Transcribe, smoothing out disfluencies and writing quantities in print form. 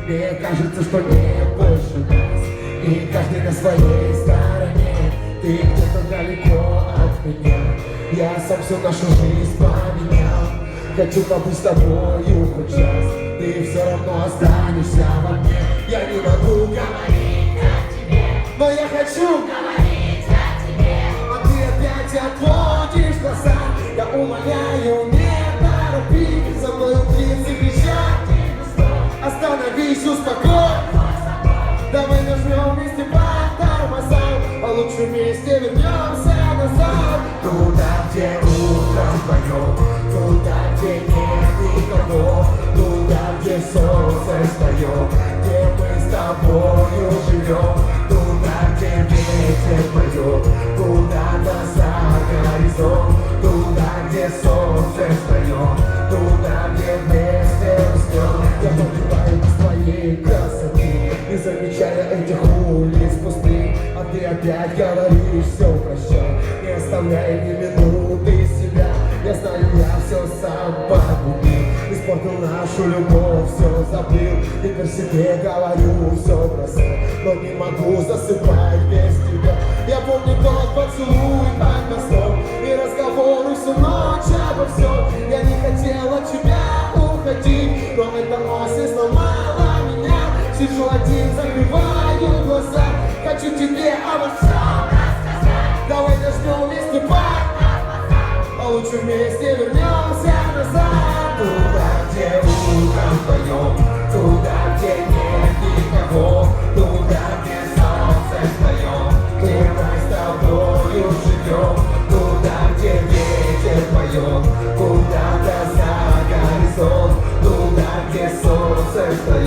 Мне кажется, что нет больше нас, и каждый на своей стороне. Ты где-то далеко от меня, я сам всю нашу жизнь поменял. Хочу побыть с тобою хоть час, ты все равно останешься во мне. Я не могу говорить о тебе, но я хочу говорить о тебе. А ты опять отводишь глаза, я умоляю, не торопи. За мной птицы кричат, остановись, успокой. Давай нажмем вместе по тормозам, а лучше вместе вернемся назад. Туда, где утром поет, туда, где нет никого, туда, где солнце встает, где мы с тобою живем. Туда, где ветер поет, куда-то за горизонт, туда, где солнце встает, туда, где вместе растем. Я погибаю без твоей красоты, не замечая этих улиц пустых. А ты опять говоришь, все прощай, не оставляй ни минуты себя. Я знаю, я все сам погубил, испортил нашу любовь, все забыл. Теперь себе говорю, все бросай, но не могу засыпать без тебя. Я помню тот поцелуй под мостом и разговоры всю ночь обо всем. Я не хотел от тебя уходить, но эта осень сломала меня. Сижу один, закрываю глаза, хочу тебе обо всем рассказать. Давай дождем вместе пар, а лучше вместе вернемся назад. Туда, где утром поем, туда, где нет никого, туда, где солнце встает, где мы с тобою живем. Туда, где ветер поет, куда-то за горизонт, туда, где солнце встает.